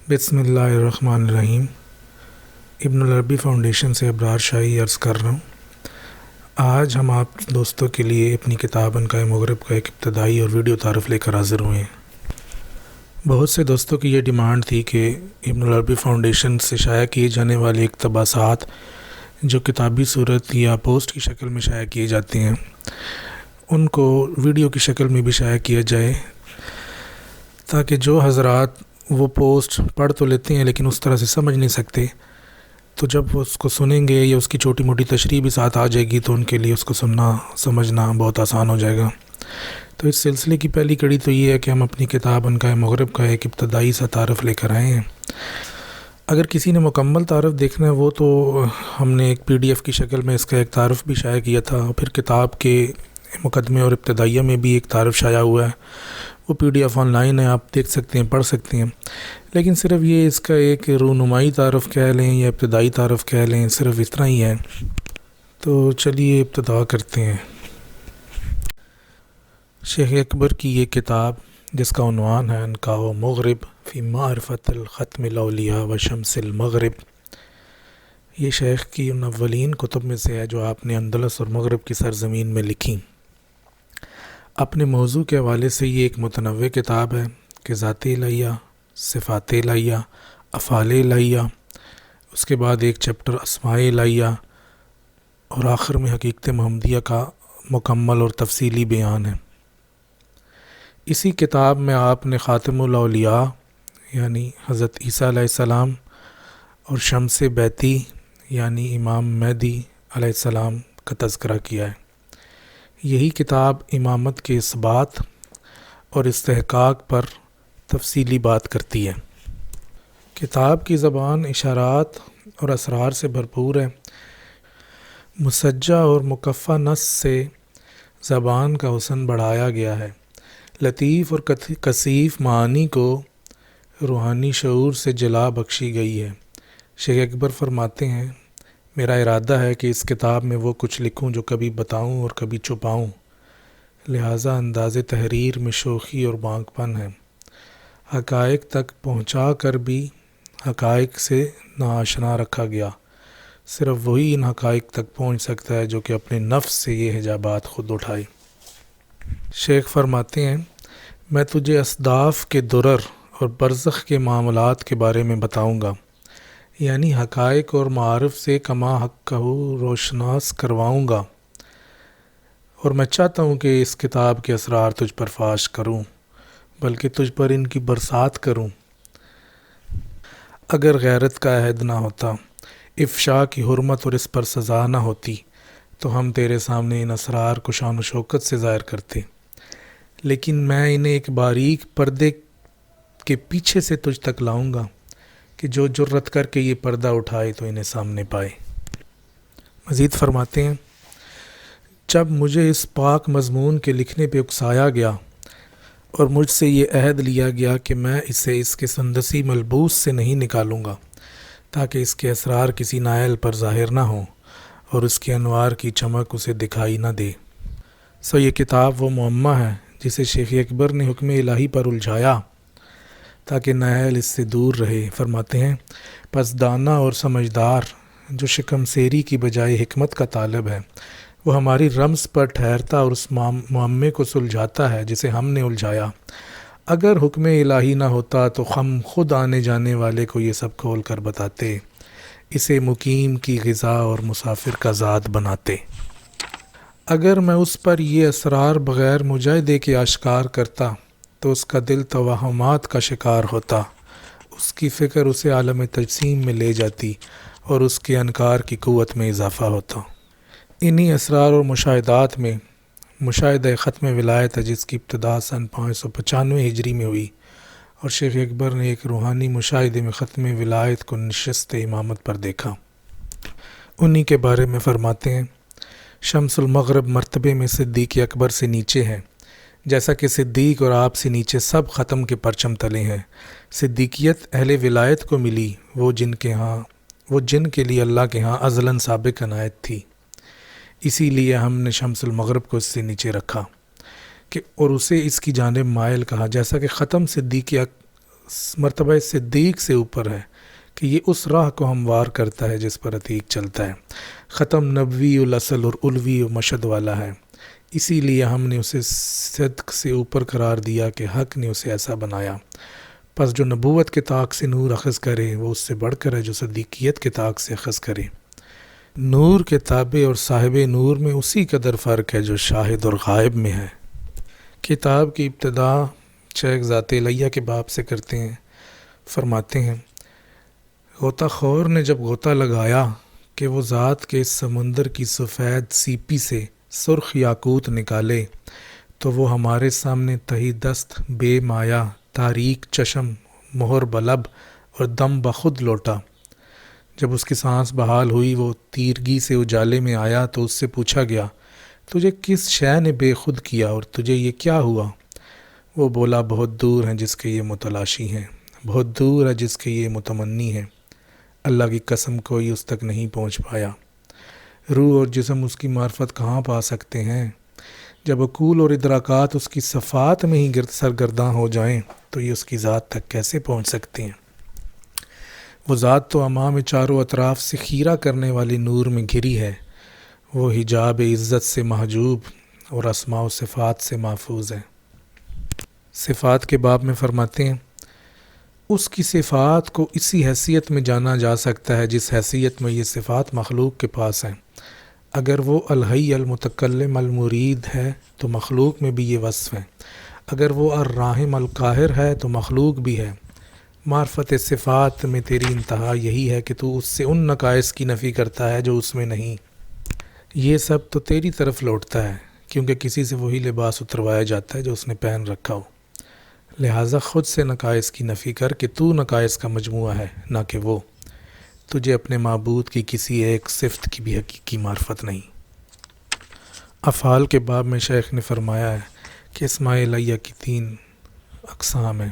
بسم اللہ الرحمن الرحیم۔ ابن العربی فاؤنڈیشن سے ابرار شاہی عرض کر رہا ہوں۔ آج ہم آپ دوستوں کے لیے اپنی کتاب عنقائے مغرب کا ایک ابتدائی اور ویڈیو تعارف لے کر حاضر ہوئے ہیں۔ بہت سے دوستوں کی یہ ڈیمانڈ تھی کہ ابن العربی فاؤنڈیشن سے شائع کیے جانے والے اقتباسات جو کتابی صورت یا پوسٹ کی شکل میں شائع کیے جاتے ہیں ان کو ویڈیو کی شکل میں بھی شائع کیا جائے، تاکہ جو حضرات وہ پوسٹ پڑھ تو لیتے ہیں لیکن اس طرح سے سمجھ نہیں سکتے، تو جب وہ اس کو سنیں گے یا اس کی چھوٹی موٹی تشریح بھی ساتھ آ جائے گی تو ان کے لیے اس کو سننا سمجھنا بہت آسان ہو جائے گا۔ تو اس سلسلے کی پہلی کڑی تو یہ ہے کہ ہم اپنی کتاب عنقائے مغرب کا ایک ابتدائی سا تعارف لے کر آئے ہیں۔ اگر کسی نے مکمل تعارف دیکھنا ہے وہ تو ہم نے ایک PDF کی شکل میں اس کا ایک تعارف بھی شائع کیا تھا، اور پھر کتاب کے مقدمے اور ابتدائیہ میں بھی ایک تعارف شائع ہوا ہے، وہ PDF آن لائن ہے، آپ دیکھ سکتے ہیں، پڑھ سکتے ہیں۔ لیکن صرف یہ اس کا ایک رونمائی تعارف کہہ لیں یا ابتدائی تعارف کہہ لیں، صرف اتنا ہی ہے۔ تو چلیے ابتدا کرتے ہیں۔ شیخ اکبر کی یہ کتاب جس کا عنوان ہے عنقاء مغرب فی معرفت الختم الاولیاء و شمس المغرب، یہ شیخ کی ان اولین کتب میں سے ہے جو آپ نے اندلس اور مغرب کی سرزمین میں لکھی۔ اپنے موضوع کے حوالے سے یہ ایک متنوع کتاب ہے کہ ذات الہیہ، صفات الہیہ، افعال الہیہ، اس کے بعد ایک چیپٹر اسماء الہیہ، اور آخر میں حقیقت محمدیہ کا مکمل اور تفصیلی بیان ہے۔ اسی کتاب میں آپ نے خاتم الاولیاء یعنی حضرت عیسیٰ علیہ السلام اور شمس بیتی یعنی امام مہدی علیہ السلام کا تذکرہ کیا ہے۔ یہی کتاب امامت کے اثبات اور استحقاق پر تفصیلی بات کرتی ہے۔ کتاب کی زبان اشارات اور اسرار سے بھرپور ہے۔ مسجع اور مکفّہ نص سے زبان کا حسن بڑھایا گیا ہے۔ لطیف اور کثیف معانی کو روحانی شعور سے جلا بخشی گئی ہے۔ شیخ اکبر فرماتے ہیں، میرا ارادہ ہے کہ اس کتاب میں وہ کچھ لکھوں جو کبھی بتاؤں اور کبھی چھپاؤں، لہٰذا انداز تحریر میں شوخی اور بانک پن ہے۔ حقائق تک پہنچا کر بھی حقائق سے ناآشنا رکھا گیا۔ صرف وہی ان حقائق تک پہنچ سکتا ہے جو کہ اپنے نفس سے یہ حجابات خود اٹھائے۔ شیخ فرماتے ہیں، میں تجھے اصداف کے درر اور برزخ کے معاملات کے بارے میں بتاؤں گا، یعنی حقائق اور معارف سے کما حق روشناس کرواؤں گا، اور میں چاہتا ہوں کہ اس کتاب کے اسرار تجھ پر فاش کروں، بلکہ تجھ پر ان کی برسات کروں۔ اگر غیرت کا عہد نہ ہوتا، افشاء کی حرمت اور اس پر سزا نہ ہوتی، تو ہم تیرے سامنے ان اسرار کو شان و شوکت سے ظاہر کرتے، لیکن میں انہیں ایک باریک پردے کے پیچھے سے تجھ تک لاؤں گا کہ جو جرت کر کے یہ پردہ اٹھائے تو انہیں سامنے پائے۔ مزید فرماتے ہیں، جب مجھے اس پاک مضمون کے لکھنے پہ اکسایا گیا اور مجھ سے یہ عہد لیا گیا کہ میں اسے اس کے سندسی ملبوس سے نہیں نکالوں گا تاکہ اس کے اسرار کسی نائل پر ظاہر نہ ہوں اور اس کے انوار کی چمک اسے دکھائی نہ دے، سو یہ کتاب وہ معمہ ہے جسے شیخ اکبر نے حکم الہی پر الجھایا تاکہ نائل اس سے دور رہے۔ فرماتے ہیں، پس دانا اور سمجھدار جو شکم سیری کی بجائے حکمت کا طالب ہے، وہ ہماری رمز پر ٹھہرتا اور اس معمے کو سلجھاتا ہے جسے ہم نے الجھایا۔ اگر حکم الہی نہ ہوتا تو ہم خود آنے جانے والے کو یہ سب کھول کر بتاتے، اسے مقیم کی غذا اور مسافر کا زاد بناتے۔ اگر میں اس پر یہ اسرار بغیر مجاہدے کے اشکار کرتا تو اس کا دل توہمات کا شکار ہوتا، اس کی فکر اسے عالم تجسیم میں لے جاتی اور اس کے انکار کی قوت میں اضافہ ہوتا۔ انہی اسرار اور مشاہدات میں مشاہدہ ختم ولایت ہے جس کی ابتدا سن 595 ہجری میں ہوئی، اور شیخ اکبر نے ایک روحانی مشاہدے میں ختم ولایت کو نشست امامت پر دیکھا۔ انہی کے بارے میں فرماتے ہیں، شمس المغرب مرتبے میں صدیق اکبر سے نیچے ہے، جیسا کہ صدیق اور آپ سے نیچے سب ختم کے پرچم تلے ہیں۔ صدیقیت اہل ولایت کو ملی، وہ جن کے لیے اللہ کے ہاں ازلاً سابق عنایت تھی، اسی لیے ہم نے شمس المغرب کو اس سے نیچے رکھا اور اسے اس کی جانب مائل کہا، جیسا کہ ختم مرتبہ صدیق سے اوپر ہے کہ یہ اس راہ کو ہموار کرتا ہے جس پر عتیق چلتا ہے۔ ختم نبوی الاصل اور الوی و مشد والا ہے، اسی لیے ہم نے اسے صدق سے اوپر قرار دیا کہ حق نے اسے ایسا بنایا۔ پس جو نبوت کے طاق سے نور اخذ کرے وہ اس سے بڑھ کر ہے جو صدیقیت کے طاق سے اخذ کرے۔ نور کے تابع اور صاحب نور میں اسی قدر فرق ہے جو شاہد اور غائب میں ہے۔ کتاب کی ابتدا شیخ ذات علیہ کے باب سے کرتے ہیں، فرماتے ہیں غوطہ خور نے جب غوطہ لگایا کہ وہ ذات کے اس سمندر کی سفید سیپی سے سرخ یاقوت نکالے تو وہ ہمارے سامنے تہی دست بے مایا تاریک چشم مہر بلب اور دم بخود لوٹا۔ جب اس کی سانس بحال ہوئی وہ تیرگی سے اجالے میں آیا تو اس سے پوچھا گیا تجھے کس شے نے بے خود کیا اور تجھے یہ کیا ہوا؟ وہ بولا بہت دور ہیں جس کے یہ متلاشی ہیں، بہت دور ہے جس کے یہ متمنی ہیں، اللہ کی قسم کوئی اس تک نہیں پہنچ پایا۔ روح اور جسم اس کی معرفت کہاں پا سکتے ہیں؟ جب عقول اور ادراکات اس کی صفات میں ہی سرگرداں ہو جائیں تو یہ اس کی ذات تک کیسے پہنچ سکتے ہیں؟ وہ ذات تو امام چاروں اطراف سے خیرہ کرنے والی نور میں گھری ہے، وہ حجاب عزت سے محجوب اور اسماء و صفات سے محفوظ ہے۔ صفات کے باب میں فرماتے ہیں اس کی صفات کو اسی حیثیت میں جانا جا سکتا ہے جس حیثیت میں یہ صفات مخلوق کے پاس ہیں۔ اگر وہ الحی المتکلم المرید ہے تو مخلوق میں بھی یہ وصف ہے، اگر وہ الراحم القاہر ہے تو مخلوق بھی ہے۔ معرفت صفات میں تیری انتہا یہی ہے کہ تو اس سے ان نقائص کی نفی کرتا ہے جو اس میں نہیں۔ یہ سب تو تیری طرف لوٹتا ہے کیونکہ کسی سے وہی لباس اتروایا جاتا ہے جو اس نے پہن رکھا ہو، لہٰذا خود سے نقائص کی نفی کر کہ تو نقائص کا مجموعہ ہے نہ کہ وہ۔ تجھے اپنے معبود کی کسی ایک صفت کی بھی حقیقی معرفت نہیں۔ افعال کے باب میں شیخ نے فرمایا ہے کہ اسماء الہیہ کی 3 اقسام ہیں،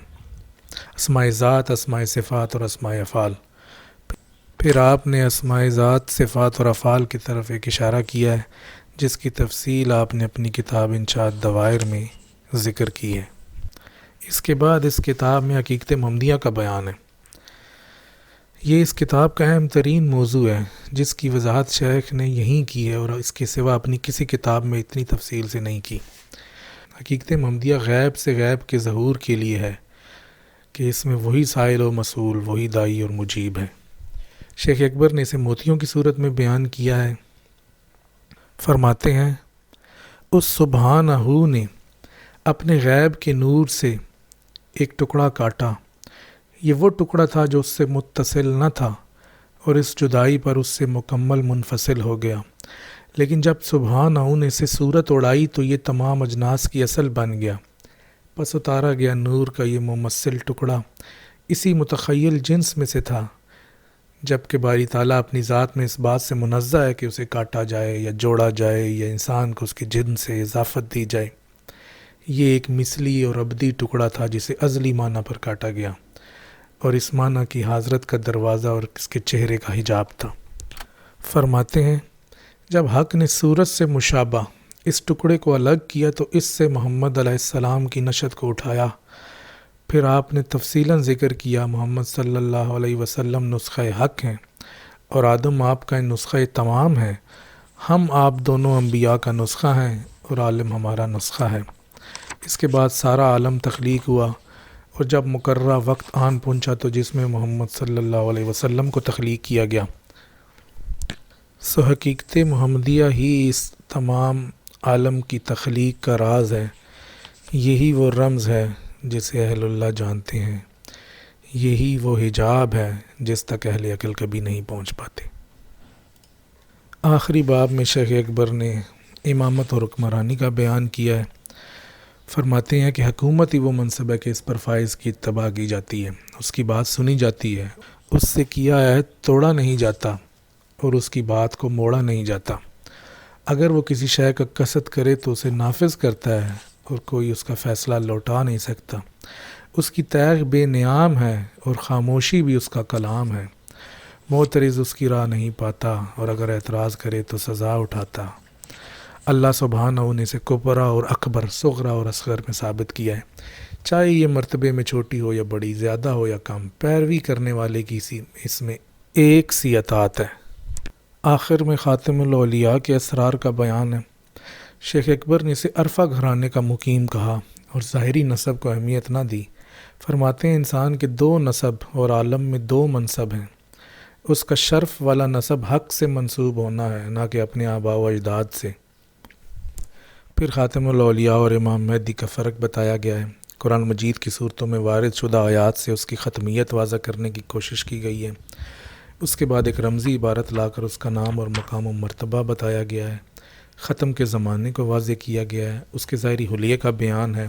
اسماء ذات، اسماء صفات اور اسماء افعال۔ پھر آپ نے اسماء ذات، صفات اور افعال کی طرف ایک اشارہ کیا ہے جس کی تفصیل آپ نے اپنی کتاب انشاء الدوائر میں ذکر کی ہے۔ اس کے بعد اس کتاب میں حقیقت محمدیہ کا بیان ہے۔ یہ اس کتاب کا اہم ترین موضوع ہے جس کی وضاحت شیخ نے یہیں کی ہے اور اس کے سوا اپنی کسی کتاب میں اتنی تفصیل سے نہیں کی۔ حقیقت محمدیہ غیب سے غیب کے ظہور کے لیے ہے کہ اس میں وہی سائل و مسئول، وہی داعی اور مجیب ہے۔ شیخ اکبر نے اسے موتیوں کی صورت میں بیان کیا ہے۔ فرماتے ہیں اس سبحانہ نے اپنے غیب کے نور سے ایک ٹکڑا کاٹا، یہ وہ ٹکڑا تھا جو اس سے متصل نہ تھا اور اس جدائی پر اس سے مکمل منفصل ہو گیا، لیکن جب سبحانہ نے اسے صورت اڑائی تو یہ تمام اجناس کی اصل بن گیا۔ پس اتارا گیا نور کا یہ ممثل ٹکڑا اسی متخیل جنس میں سے تھا، جبکہ باری تعالیٰ اپنی ذات میں اس بات سے منزہ ہے کہ اسے کاٹا جائے یا جوڑا جائے یا انسان کو اس کی جن سے اضافت دی جائے۔ یہ ایک مثلی اور ابدی ٹکڑا تھا جسے ازلی معنی پر کاٹا گیا اور اس معنی کی حضرت کا دروازہ اور اس کے چہرے کا حجاب تھا۔ فرماتے ہیں جب حق نے صورت سے مشابہ اس ٹکڑے کو الگ کیا تو اس سے محمد علیہ السلام کی نشت کو اٹھایا، پھر آپ نے تفصیلاً ذکر کیا محمد صلی اللہ علیہ وسلم نسخہ حق ہیں اور آدم آپ کا نسخہ تمام ہے، ہم آپ دونوں انبیاء کا نسخہ ہیں اور عالم ہمارا نسخہ ہے۔ اس کے بعد سارا عالم تخلیق ہوا اور جب مقررہ وقت آن پہنچا تو جس میں محمد صلی اللہ علیہ وسلم کو تخلیق کیا گیا۔ سو حقیقت محمدیہ ہی اس تمام عالم کی تخلیق کا راز ہے، یہی وہ رمز ہے جسے اہل اللہ جانتے ہیں، یہی وہ حجاب ہے جس تک اہل عقل کبھی نہیں پہنچ پاتے۔ آخری باب میں شیخ اکبر نے امامت اور حکمرانی کا بیان کیا ہے۔ فرماتے ہیں کہ حکومت ہی وہ منصب ہے کہ اس پر فائز کی اتباع کی جاتی ہے، اس کی بات سنی جاتی ہے، اس سے کیا عہد توڑا نہیں جاتا اور اس کی بات کو موڑا نہیں جاتا۔ اگر وہ کسی شے کا قصد کرے تو اسے نافذ کرتا ہے اور کوئی اس کا فیصلہ لوٹا نہیں سکتا۔ اس کی تیغ بے نیام ہے اور خاموشی بھی اس کا کلام ہے۔ معترض اس کی راہ نہیں پاتا اور اگر اعتراض کرے تو سزا اٹھاتا۔ اللہ سبحانہ نے اسے کبرا اور اکبر، صغرا اور اصغر میں ثابت کیا ہے۔ چاہے یہ مرتبے میں چھوٹی ہو یا بڑی، زیادہ ہو یا کم، پیروی کرنے والے کی اس میں ایک سی اطاعت ہے۔ آخر میں خاتم الاولیاء کے اسرار کا بیان ہے۔ شیخ اکبر نے اسے عرفہ گھرانے کا مقیم کہا اور ظاہری نسب کو اہمیت نہ دی۔ فرماتے ہیں انسان کے دو نسب اور عالم میں دو منصب ہیں، اس کا شرف والا نسب حق سے منسوب ہونا ہے، نہ کہ اپنے آباء و اجداد سے۔ پھر خاتم الاولیاء اور امام مہدی کا فرق بتایا گیا ہے۔ قرآن مجید کی صورتوں میں وارد شدہ آیات سے اس کی ختمیت واضح کرنے کی کوشش کی گئی ہے۔ اس کے بعد ایک رمزی عبارت لا کر اس کا نام اور مقام و مرتبہ بتایا گیا ہے۔ ختم کے زمانے کو واضح کیا گیا ہے، اس کے ظاہری حلیے کا بیان ہے۔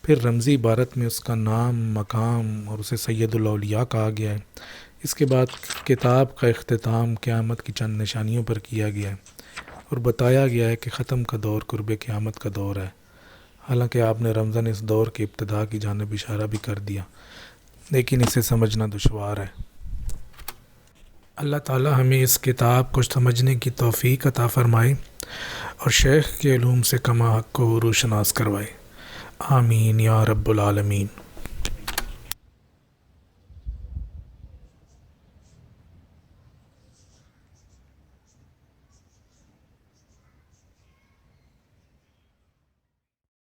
پھر رمزی عبارت میں اس کا نام، مقام اور اسے سید الاولیاء کہا گیا ہے۔ اس کے بعد کتاب کا اختتام قیامت کی چند نشانیوں پر کیا گیا ہے اور بتایا گیا ہے کہ ختم کا دور قرب قیامت کا دور ہے۔ حالانکہ آپ نے رمضان اس دور کی ابتدا کی جانب اشارہ بھی کر دیا، لیکن اسے سمجھنا دشوار ہے۔ اللہ تعالی ہمیں اس کتاب کو سمجھنے کی توفیق عطا فرمائے اور شیخ کے علوم سے کما حق کو روشناس کروائے۔ آمین یا رب العالمین۔